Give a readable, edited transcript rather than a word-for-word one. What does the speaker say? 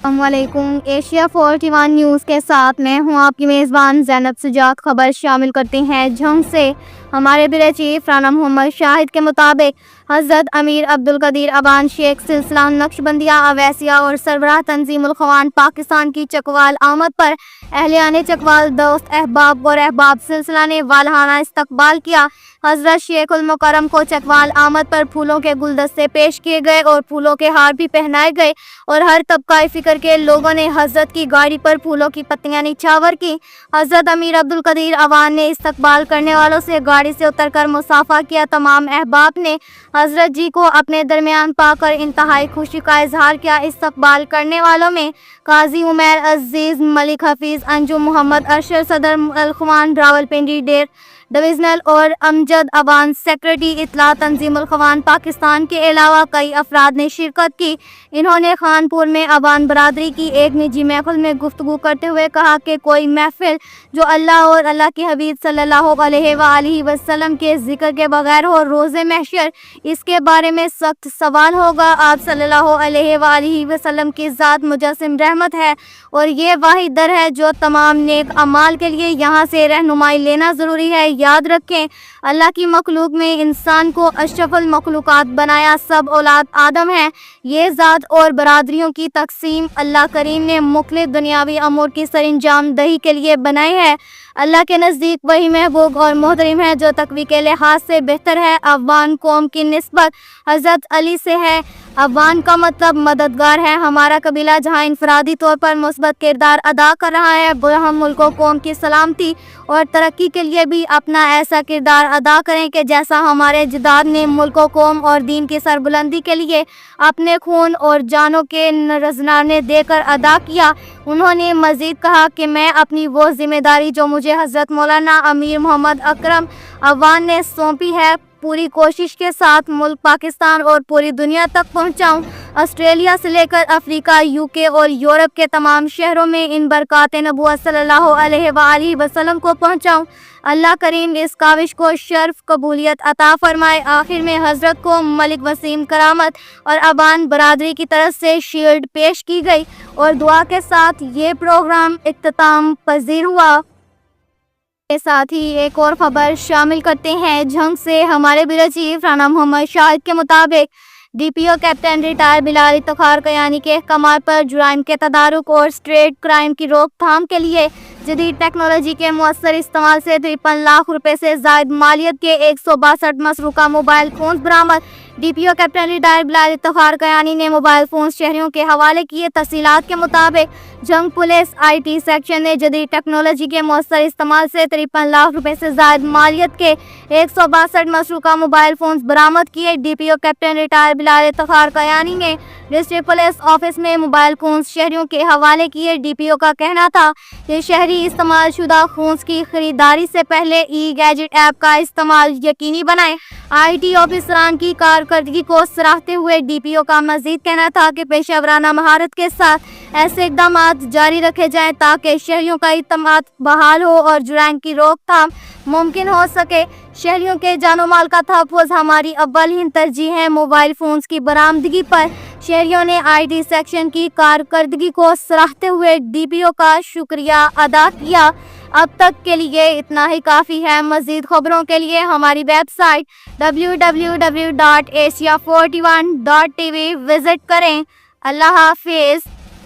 السلام علیکم۔ Asia 41 news کے ساتھ میں ہوں آپ کی میزبان زینب سجاد۔ خبر شامل کرتے ہیں جھنگ سے۔ ہمارے بیورو چیف رانا محمد شاہد کے مطابق حضرت امیر عبدالقدیر ابان شیخ سلسلہ نقشبندیہ اویسیہ اور سربراہ تنظیم الاخوان پاکستان کی چکوال آمد پر اہلیان چکوال، دوست احباب اور احباب سلسلہ نے والہانہ استقبال کیا۔ حضرت شیخ المکرم کو چکوال آمد پر پھولوں کے گلدستے پیش کیے گئے اور پھولوں کے ہار بھی پہنائے گئے اور ہر طبقہ فکر کے لوگوں نے حضرت کی گاڑی پر پھولوں کی پتیاں نچھاور کی۔ حضرت امیر عبدالقدیر ابان نے استقبال کرنے والوں سے گاڑی سے اتر کر مصافحہ کیا۔ تمام احباب نے حضرت جی کو اپنے درمیان پا کر انتہائی خوشی کا اظہار کیا۔ استقبال کرنے والوں میں قاضی عمیر عزیز، ملک حفیظ، انجم محمد ارشد، صدر الاخوان راولپنڈی ڈویژنل اور امجد ابان سیکرٹری اطلاع تنظیم الاخوان پاکستان کے علاوہ کئی افراد نے شرکت کی۔ انہوں نے خانپور میں ابان برادری کی ایک نجی محفل میں گفتگو کرتے ہوئے کہا کہ کوئی محفل جو اللہ اور اللہ کے حبیب صلی اللہ علیہ وآلہ وسلم کے ذکر کے بغیر ہو، روز محشر اس کے بارے میں سخت سوال ہوگا۔ آپ صلی اللہ علیہ وآلہ وسلم کی ذات مجسم رحمت ہے اور یہ واحد در ہے جو تمام نیک اعمال کے لیے یہاں سے رہنمائی لینا ضروری ہے۔ یاد رکھیں، اللہ کی مخلوق میں انسان کو اشرف المخلوقات بنایا، سب اولاد آدم ہیں۔ یہ ذات اور برادریوں کی تقسیم اللہ کریم نے مختلف دنیاوی امور کی سر انجام دہی کے لیے بنائی ہے۔ اللہ کے نزدیک وہی محبوب اور محترم ہے جو تقوی کے لحاظ سے بہتر ہے۔ ابان قوم کی نسبت حضرت علی سے ہے۔ ابان کا مطلب مددگار ہے۔ ہمارا قبیلہ جہاں انفرادی طور پر مثبت کردار ادا کر رہا ہے، ہم ملک و قوم کی سلامتی اور ترقی کے لیے بھی اپنا ایسا کردار ادا کریں کہ جیسا ہمارے اجداد نے ملک و قوم اور دین کی سربلندی کے لیے اپنے خون اور جانوں کے نذرانے دے کر ادا کیا۔ انہوں نے مزید کہا کہ میں اپنی وہ ذمہ داری جو مجھے حضرت مولانا امیر محمد اکرم ابان نے سونپی ہے، پوری کوشش کے ساتھ ملک پاکستان اور پوری دنیا تک پہنچاؤں۔ آسٹریلیا سے لے کر افریقہ، UK اور یورپ کے تمام شہروں میں ان برکات نبوت صلی اللہ علیہ وآلہ وسلم کو پہنچاؤں۔ اللہ کریم اس کاوش کو شرف قبولیت عطا فرمائے۔ آخر میں حضرت کو ملک وسیم کرامت اور ابان برادری کی طرف سے شیلڈ پیش کی گئی اور دعا کے ساتھ یہ پروگرام اختتام پذیر ہوا۔ کے ساتھ ہی ایک اور خبر شامل کرتے ہیں جھنگ سے۔ ہمارے بیورو چیف رانا محمد شاہد کے مطابق DPO کیپٹن ریٹائر بلال افتخار کیانی کے احکامات پر جرائم کے تدارک اور اسٹریٹ کرائم کی روک تھام کے لیے جدید ٹیکنالوجی کے مؤثر استعمال سے 53 لاکھ روپے سے زائد مالیت کے 162 مسروقہ موبائل فونز برآمد۔ DPO کیپٹن ریٹائر بلال افتخار کیانی نے موبائل فونز شہریوں کے حوالے کیے۔ تفصیلات کے مطابق جھنگ پولیس IT سیکشن نے جدید ٹیکنالوجی کے مؤثر استعمال سے 53 لاکھ روپے سے زائد مالیت کے 162 مسروقہ موبائل فونز برآمد کیے۔ DPO کیپٹن ریٹائر بلال افتخار کیانی نے ڈسٹرکٹ پولیس آفس میں موبائل فونز شہریوں کے حوالے کیے۔ DPO کا کہنا تھا کہ شہری استعمال شدہ فونز کی خریداری سے پہلے گیجٹ ایپ کا استعمال یقینی بنائیں۔ IT آفیسران کی کارکردگی کو سراہتے ہوئے DPO کا مزید کہنا تھا کہ پیشہ ورانہ مہارت کے ساتھ ایسے اقدامات جاری رکھے جائیں تاکہ شہریوں کا اعتماد بحال ہو اور جرائم کی روک تھام ممکن ہو سکے۔ شہریوں کے جان و مال کا تحفظ ہماری اولین ترجیح ہے۔ موبائل فونز کی برآمدگی پر شہریوں نے IT سیکشن کی کارکردگی کو سراہتے ہوئے DPO کا شکریہ ادا کیا۔ اب تک کے لیے اتنا ہی کافی ہے۔ مزید خبروں کے لیے ہماری ویب سائٹ www.asia41.tv وزٹ کریں۔ اللہ حافظ۔